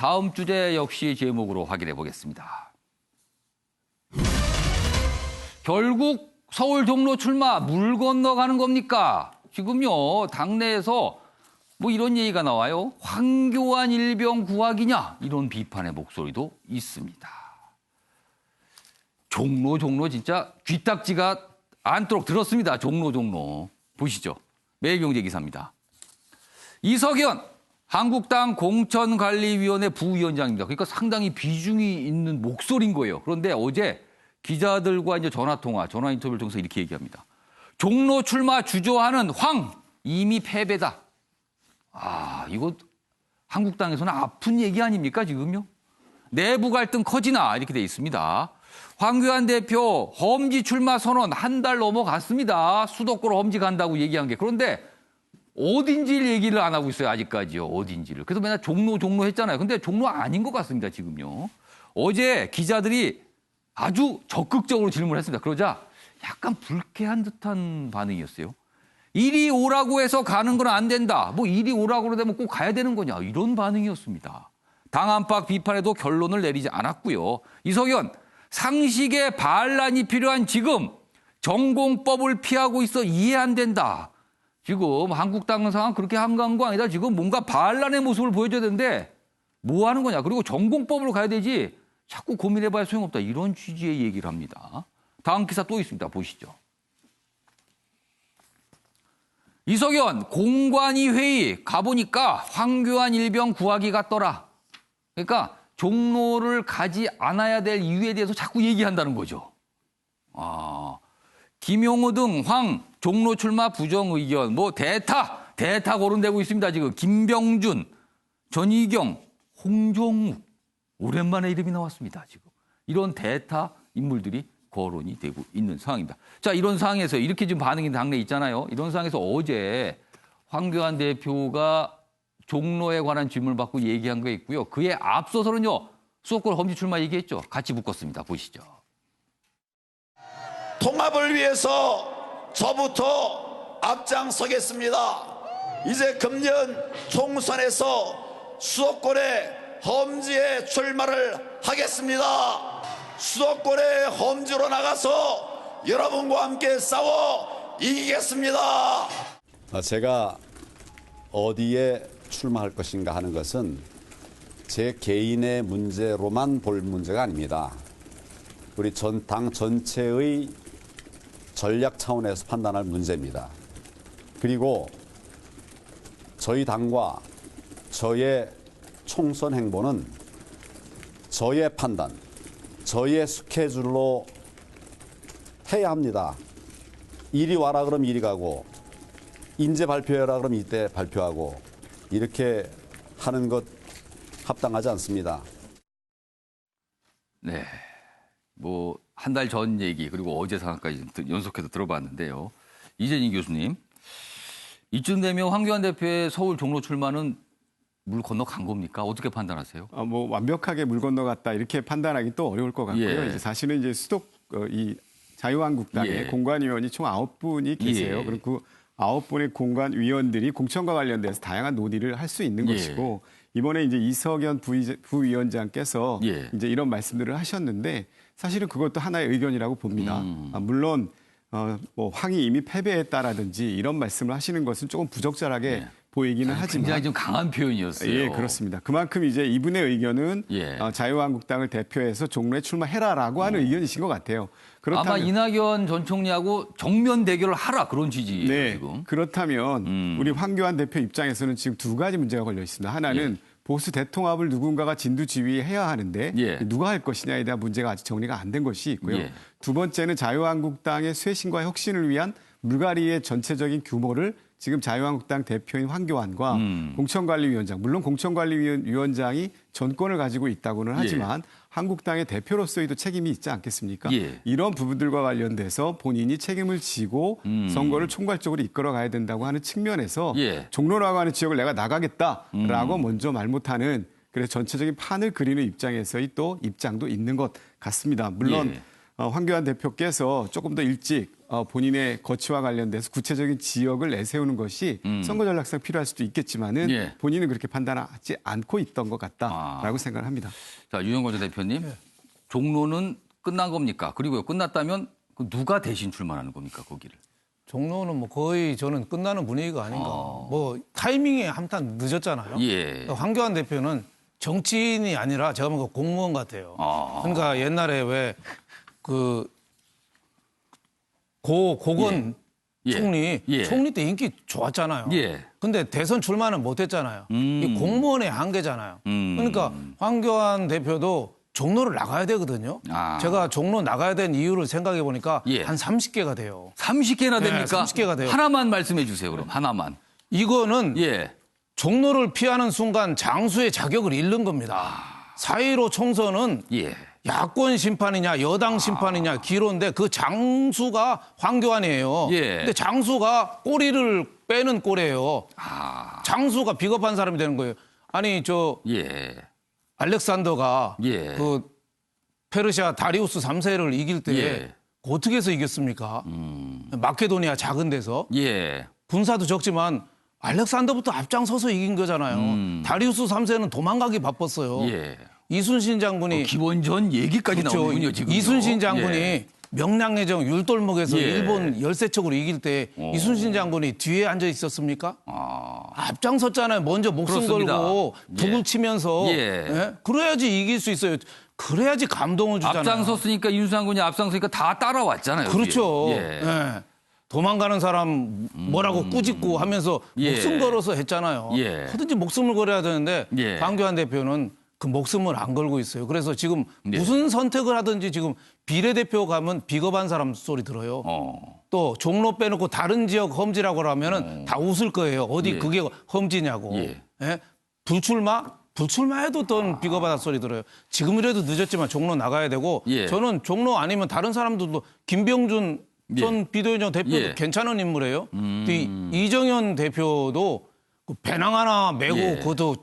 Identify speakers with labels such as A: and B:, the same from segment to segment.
A: 다음 주제 역시 제목으로 확인해 보겠습니다. 결국 서울 종로 출마 물 건너가는 겁니까? 지금요 당내에서 뭐 이런 얘기가 나와요. 황교안 일병 구하기냐 이런 비판의 목소리도 있습니다. 종로 진짜 쥐딱지가 않도록 들었습니다. 종로 보시죠. 매일경제 기사입니다. 이석연 한국당 공천관리위원회 부위원장입니다. 그러니까 상당히 비중이 있는 목소리인 거예요. 그런데 어제 기자들과 이제 전화 인터뷰를 통해서 이렇게 얘기합니다. 종로 출마 주저하는 황 이미 패배다. 이거 한국당에서는 아픈 얘기 아닙니까 지금요? 내부 갈등 커지나 이렇게 돼 있습니다. 황교안 대표 험지 출마 선언 한 달 넘어갔습니다. 수도권 험지 간다고 얘기한 게. 그런데 어딘지를 얘기를 안 하고 있어요. 아직까지요. 어딘지를. 그래서 맨날 종로 했잖아요. 근데 종로 아닌 것 같습니다. 지금요. 어제 기자들이 아주 적극적으로 질문을 했습니다. 그러자 약간 불쾌한 듯한 반응이었어요. 이리 오라고 해서 가는 건 안 된다. 뭐 이리 오라고 그러면 꼭 가야 되는 거냐. 이런 반응이었습니다. 당 안팎 비판에도 결론을 내리지 않았고요. 이석연 상식의 반란이 필요한 지금 전공법을 피하고 있어 이해 안 된다. 지금 한국당 상황 그렇게 한가한 거 아니다. 지금 뭔가 반란의 모습을 보여줘야 되는데 뭐 하는 거냐. 그리고 전공법으로 가야 되지 자꾸 고민해봐야 소용없다. 이런 취지의 얘기를 합니다. 다음 기사 또 있습니다. 보시죠. 이석연 공관위 회의 가보니까 황교안 일병 구하기 같더라. 그러니까 종로를 가지 않아야 될 이유에 대해서 자꾸 얘기한다는 거죠. 김용호 등 황 종로 출마 부정 의견 뭐 대타 거론되고 있습니다. 지금 김병준, 전희경, 홍정욱 오랜만에 이름이 나왔습니다. 지금 이런 대타 인물들이 거론이 되고 있는 상황입니다. 자, 이런 상황에서 이렇게 지금 반응이 당내에 있잖아요. 이런 상황에서 어제 황교안 대표가 종로에 관한 질문을 받고 얘기한 게 있고요. 그에 앞서서는요. 수도권 험지 출마 얘기했죠. 같이 묶었습니다. 보시죠.
B: 통합을 위해서 저부터 앞장서겠습니다. 이제 금년 총선에서 수도권의 험지에 출마를 하겠습니다. 수도권의 험지로 나가서 여러분과 함께 싸워 이기겠습니다.
C: 제가 어디에 출마할 것인가 하는 것은 제 개인의 문제로만 볼 문제가 아닙니다. 우리 당 전체의 전략 차원에서 판단할 문제입니다. 그리고 저희 당과 저의 총선 행보는 저의 판단, 저의 스케줄로 해야 합니다. 이리 와라 그러면 이리 가고 인제 발표해라 그러면 이때 발표하고 이렇게 하는 것 합당하지 않습니다.
A: 네, 뭐 한 달 전 얘기 그리고 어제 상황까지 연속해서 들어봤는데요. 이재진 교수님, 이쯤 되면 황교안 대표의 서울 종로 출마는 물 건너간 겁니까? 어떻게 판단하세요?
D: 뭐 완벽하게 물 건너갔다 이렇게 판단하기 또 어려울 것 같고요.
A: 예.
D: 이제 사실은 이제 이 자유한국당에
A: 예.
D: 공관위원이 총 9분이 계세요.
A: 예.
D: 그리고 그 9분의 공관위원들이 공천과 관련돼서 다양한 논의를 할 수 있는
A: 예.
D: 것이고 이번에 이제 이석연 부위원장께서
A: 예.
D: 이제 이런 말씀들을 하셨는데 사실은 그것도 하나의 의견이라고 봅니다. 물론 뭐 황이 이미 패배했다라든지 이런 말씀을 하시는 것은 조금 부적절하게
A: 예.
D: 보이기는 하지만
A: 굉장히 좀 강한 표현이었어요.
D: 예, 그렇습니다. 그만큼 이제 이분의 의견은
A: 예.
D: 자유한국당을 대표해서 종로에 출마해라라고 하는 의견이신 것 같아요. 그렇다면,
A: 아마 이낙연 전 총리하고 정면 대결을 하라 그런 취지예요.
D: 네,
A: 지금.
D: 그렇다면 우리 황교안 대표 입장에서는 지금 두 가지 문제가 걸려 있습니다. 하나는 보수 대통합을 누군가가 진두지휘해야 하는데
A: 예.
D: 누가 할 것이냐에 대한 문제가 아직 정리가 안 된 것이 있고요.
A: 예.
D: 두 번째는 자유한국당의 쇄신과 혁신을 위한 물갈이의 전체적인 규모를 지금 자유한국당 대표인 황교안과 공천관리위원장, 물론 공천관리위원장이 전권을 가지고 있다고는 하지만 한국당의 대표로서의도 책임이 있지 않겠습니까?
A: 예.
D: 이런 부분들과 관련돼서 본인이 책임을 지고 선거를 총괄적으로 이끌어가야 된다고 하는 측면에서
A: 예.
D: 종로라고 하는 지역을 내가 나가겠다라고 먼저 말 못하는 그래서 전체적인 판을 그리는 입장에서의 또 입장도 있는 것 같습니다. 물론
A: 예.
D: 황교안 대표께서 조금 더 일찍 본인의 거취와 관련돼서 구체적인 지역을 내세우는 것이 선거 전략상 필요할 수도 있겠지만은
A: 예.
D: 본인은 그렇게 판단하지 않고 있던 것 같다라고 생각을 합니다.
A: 자, 유영건 전 대표님, 종로는 끝난 겁니까? 그리고요, 끝났다면 누가 대신 출마하는 겁니까, 거기를?
E: 종로는 뭐 거의 저는 끝나는 분위기가 아닌가. 뭐 타이밍이 한탄 늦었잖아요.
A: 예.
E: 황교안 대표는 정치인이 아니라 제가 보니까 공무원 같아요. 그러니까 옛날에 왜 그 고건
A: 예.
E: 총리,
A: 예.
E: 총리 때 인기 좋았잖아요.
A: 예.
E: 근데 대선 출마는 못했잖아요. 이 공무원의 한계잖아요. 그러니까 황교안 대표도 종로를 나가야 되거든요.
A: 아.
E: 제가 종로 나가야 된 이유를 생각해 보니까
A: 예.
E: 한 30개가 돼요.
A: 30개나
E: 네,
A: 됩니까?
E: 30개가 돼요.
A: 하나만 말씀해 주세요, 그럼. 하나만.
E: 이거는
A: 예.
E: 종로를 피하는 순간 장수의 자격을 잃는 겁니다. 4.15 총선은
A: 예.
E: 야권 심판이냐 여당 심판이냐 기로인데 그 장수가 황교안이에요.
A: 예.
E: 근데 장수가 꼬리를 빼는 꼴이에요. 장수가 비겁한 사람이 되는 거예요. 아니 저
A: 예.
E: 알렉산더가
A: 예.
E: 그 페르시아 다리우스 3세를 이길 때
A: 예.
E: 어떻게 해서 이겼습니까? 마케도니아 작은 데서
A: 예.
E: 군사도 적지만 알렉산더부터 앞장서서 이긴 거잖아요. 다리우스 3세는 도망가기 바빴어요.
A: 예.
E: 이순신 장군이
A: 기원전 얘기까지
E: 그렇죠.
A: 나오는군요, 지금.
E: 이순신 장군이
A: 예.
E: 명량해정 율돌목에서
A: 예.
E: 일본 열세척으로 이길 때 이순신 장군이 뒤에 앉아 있었습니까? 앞장섰잖아요. 먼저 목숨
A: 그렇습니다.
E: 걸고 북을
A: 예.
E: 치면서
A: 예.
E: 예? 그래야지 이길 수 있어요. 그래야지 감동을 주잖아요.
A: 앞장섰으니까 이순신 장군이 앞장서니까 다 따라왔잖아요.
E: 그렇죠.
A: 뒤에. 예.
E: 예. 도망가는 사람 뭐라고 꾸짖고 하면서
A: 예.
E: 목숨 걸어서 했잖아요.
A: 예.
E: 뭐든지 목숨을 걸어야 되는데
A: 예.
E: 황교안 대표는 그 목숨을 안 걸고 있어요. 그래서 지금
A: 예.
E: 무슨 선택을 하든지 지금 비례대표 가면 비겁한 사람 소리 들어요. 또 종로 빼놓고 다른 지역 험지라고 하면은 다 웃을 거예요. 어디
A: 예.
E: 그게 험지냐고.
A: 예.
E: 예? 불출마? 불출마해도 또 비겁하다 소리 들어요. 지금이라도 늦었지만 종로 나가야 되고
A: 예.
E: 저는 종로 아니면 다른 사람들도 김병준 전 비대위원장 대표도
A: 예.
E: 괜찮은 인물이에요. 이정현 대표도 그 배낭 하나 메고
A: 예.
E: 그것도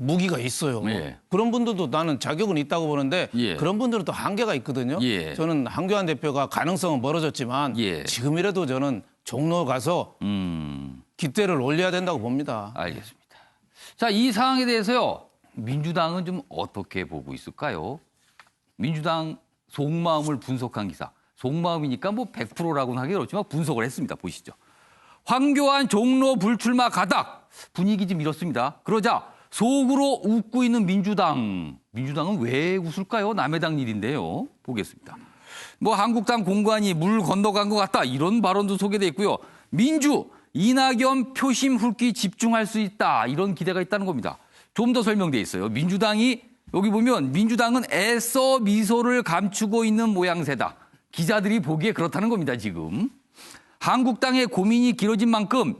E: 무기가 있어요.
A: 예.
E: 그런 분들도 나는 자격은 있다고 보는데
A: 예.
E: 그런 분들은 또 한계가 있거든요.
A: 예.
E: 저는 황교안 대표가 가능성은 멀어졌지만
A: 예.
E: 지금이라도 저는 종로 가서 깃대를 올려야 된다고 봅니다.
A: 알겠습니다. 자, 이 상황에 대해서요. 민주당은 좀 어떻게 보고 있을까요? 민주당 속마음을 분석한 기사. 속마음이니까 뭐 100%라고는 하기 어렵지만 분석을 했습니다. 보시죠. 황교안 종로 불출마 가닥. 분위기 좀 이렇습니다. 그러자 속으로 웃고 있는 민주당. 민주당은 왜 웃을까요? 남의 당 일인데요. 보겠습니다. 뭐 한국당 공관이 물 건너간 것 같다. 이런 발언도 소개돼 있고요. 민주, 이낙연 표심 훑기 집중할 수 있다. 이런 기대가 있다는 겁니다. 좀 더 설명돼 있어요. 민주당이 여기 보면 민주당은 애써 미소를 감추고 있는 모양새다. 기자들이 보기에 그렇다는 겁니다. 지금. 한국당의 고민이 길어진 만큼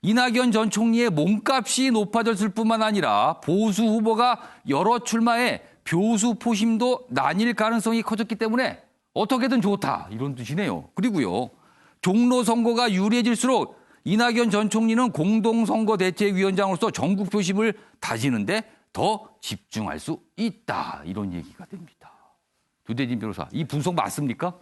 A: 이낙연 전 총리의 몸값이 높아졌을 뿐만 아니라 보수 후보가 여러 출마해 교수 포심도 나뉠 가능성이 커졌기 때문에 어떻게든 좋다. 이런 뜻이네요. 그리고요. 종로 선거가 유리해질수록 이낙연 전 총리는 공동선거대책위원장으로서 전국 표심을 다지는데 더 집중할 수 있다. 이런 얘기가 됩니다. 두대진 변호사, 이 분석 맞습니까?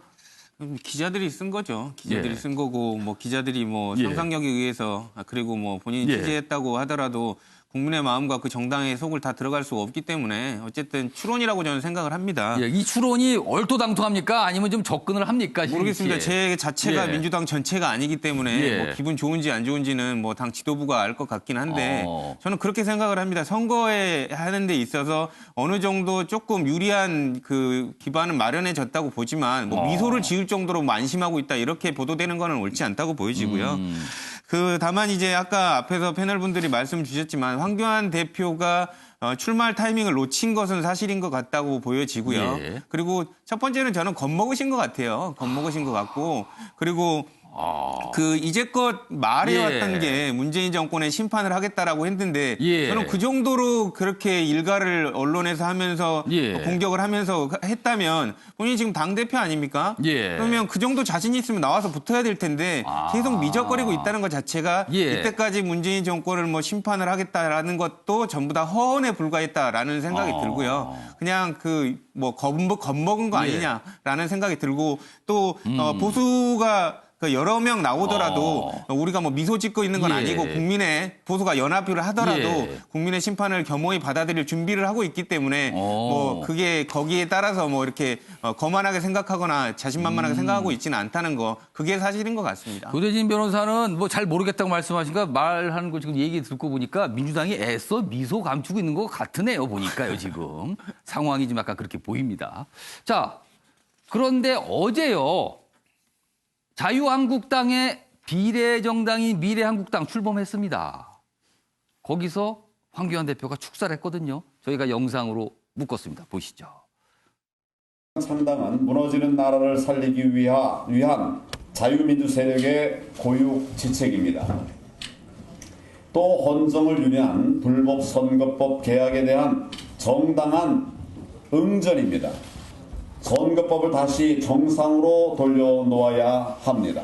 F: 기자들이 쓴 거죠. 기자들이
A: 예.
F: 쓴 거고 뭐 기자들이 뭐
A: 예.
F: 상상력에 의해서 그리고 뭐 본인이
A: 예.
F: 취재했다고 하더라도 국민의 마음과 그 정당의 속을 다 들어갈 수가 없기 때문에 어쨌든 추론이라고 저는 생각을 합니다.
A: 예, 이 추론이 얼토당토합니까? 아니면 좀 접근을 합니까?
F: 모르겠습니다.
A: 예.
F: 제 자체가
A: 예.
F: 민주당 전체가 아니기 때문에
A: 예.
F: 뭐 기분 좋은지 안 좋은지는 뭐 당 지도부가 알 것 같긴 한데 저는 그렇게 생각을 합니다. 선거에 하는 데 있어서 어느 정도 조금 유리한 그 기반은 마련해졌다고 보지만 뭐 미소를 지을 정도로 안심하고 있다 이렇게 보도되는 거는 옳지 않다고 보여지고요. 다만 이제 아까 앞에서 패널분들이 말씀 주셨지만 황교안 대표가 출마할 타이밍을 놓친 것은 사실인 것 같다고 보여지고요.
A: 예.
F: 그리고 첫 번째는 저는 겁먹으신 것 같아요. 겁먹으신 것 같고 그리고 그 이제껏 말해왔던
A: 예.
F: 게 문재인 정권의 심판을 하겠다라고 했는데
A: 예.
F: 저는 그 정도로 그렇게 일가를 언론에서 하면서
A: 예.
F: 공격을 하면서 했다면 본인이 지금 당대표 아닙니까?
A: 예.
F: 그러면 그 정도 자신 있으면 나와서 붙어야 될 텐데 계속 미적거리고 있다는 것 자체가
A: 예.
F: 이때까지 문재인 정권을 뭐 심판을 하겠다라는 것도 전부 다 허언에 불과했다라는 생각이 들고요. 그냥 그 뭐 겁먹은 거
A: 예.
F: 아니냐라는 생각이 들고 또 보수가 그 여러 명 나오더라도 우리가 뭐 미소 짓고 있는 건
A: 예.
F: 아니고 국민의 보수가 연합을 하더라도
A: 예.
F: 국민의 심판을 겸허히 받아들일 준비를 하고 있기 때문에 뭐 그게 거기에 따라서 뭐 이렇게 거만하게 생각하거나 자신만만하게 생각하고 있지는 않다는 거 그게 사실인 것 같습니다.
A: 조대진 변호사는 뭐 잘 모르겠다고 말씀하시니까 말하는 거 지금 얘기 듣고 보니까 민주당이 애써 미소 감추고 있는 것 같으네요. 보니까요 지금 상황이 좀 약간 그렇게 보입니다. 자 그런데 어제요. 자유한국당의 비례정당인 미래한국당 출범했습니다. 거기서 황교안 대표가 축사를 했거든요. 저희가 영상으로 묶었습니다. 보시죠.
C: 창당은 무너지는 나라를 살리기 위한 자유민주 세력의 고육지책입니다. 또 헌정을 유리한 불법 선거법 개혁에 대한 정당한 응전입니다. 선거법을 다시 정상으로 돌려놓아야 합니다.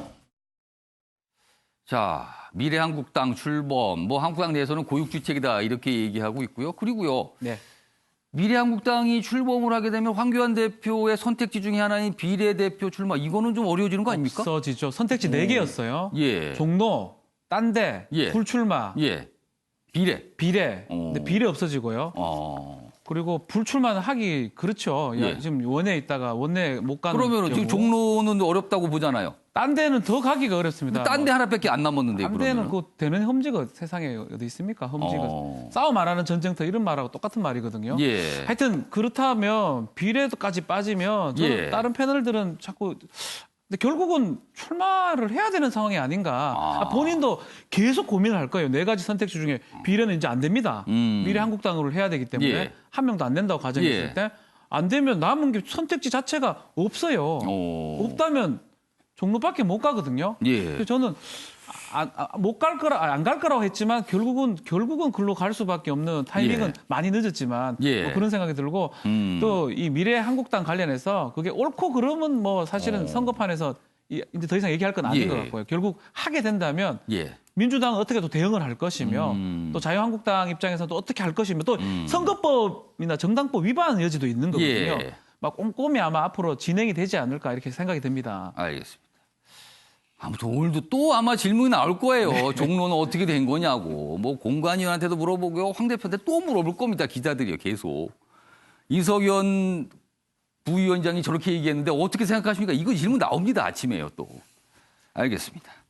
A: 자, 미래한국당 출범, 뭐 한국당 내에서는 고육주책이다 이렇게 얘기하고 있고요. 그리고요.
E: 네.
A: 미래한국당이 출범을 하게 되면 황교안 대표의 선택지 중에 하나인 비례대표 출마 이거는 좀 어려워지는 거 아닙니까?
E: 없어지죠. 선택지 4개였어요.
A: 예.
E: 종로, 딴데,
A: 예.
E: 불출마,
A: 예. 비례.
E: 비례. 근데 비례 없어지고요. 그리고 불출마는 하기 그렇죠. 야,
A: 예.
E: 지금 원내에 있다가 원내 못 가는
A: 그러면 지금
E: 경우.
A: 종로는 어렵다고 보잖아요.
E: 딴 데는 더 가기가 어렵습니다.
A: 딴 데 하나밖에 안 남았는데
E: 딴
A: 그러면.
E: 데는 그 되는 험지가 세상에 어디 있습니까? 험지가 싸움 안 하는 전쟁터 이런 말하고 똑같은 말이거든요.
A: 예.
E: 하여튼 그렇다면 비례도까지 빠지면 저는
A: 예.
E: 다른 패널들은 자꾸 근데 결국은 출마를 해야 되는 상황이 아닌가. 본인도 계속 고민을 할 거예요. 4가지 선택지 중에 비례는 이제 안 됩니다. 미래한국당으로 해야 되기 때문에
A: 예.
E: 한 명도 안 된다고 가정했을
A: 예.
E: 때 안 되면 남은 게 선택지 자체가 없어요. 없다면 종로밖에 못 가거든요.
A: 예.
E: 그래서 저는 못 갈 거라 안 갈 거라고 했지만 결국은 글로 갈 수밖에 없는 타이밍은
A: 예.
E: 많이 늦었지만
A: 예.
E: 뭐 그런 생각이 들고 또 이 미래한국당 관련해서 그게 옳고 그름은 뭐 사실은 선거판에서 이제 더 이상 얘기할 건 아닌
A: 예.
E: 것 같고요. 결국 하게 된다면
A: 예.
E: 민주당은 어떻게 또 대응을 할 것이며 또 자유한국당 입장에서도 어떻게 할 것이며 또 선거법이나 정당법 위반 여지도 있는 거거든요.
A: 예.
E: 막 꼼꼼히 아마 앞으로 진행이 되지 않을까 이렇게 생각이 듭니다.
A: 알겠습니다. 아무튼 오늘도 또 아마 질문이 나올 거예요.
E: 네.
A: 종로는 어떻게 된 거냐고. 뭐 공관위원한테도 물어보고요. 황 대표한테 또 물어볼 겁니다. 기자들이요. 계속. 이석연 부위원장이 저렇게 얘기했는데 어떻게 생각하십니까? 이거 질문 나옵니다. 아침에요 또. 알겠습니다.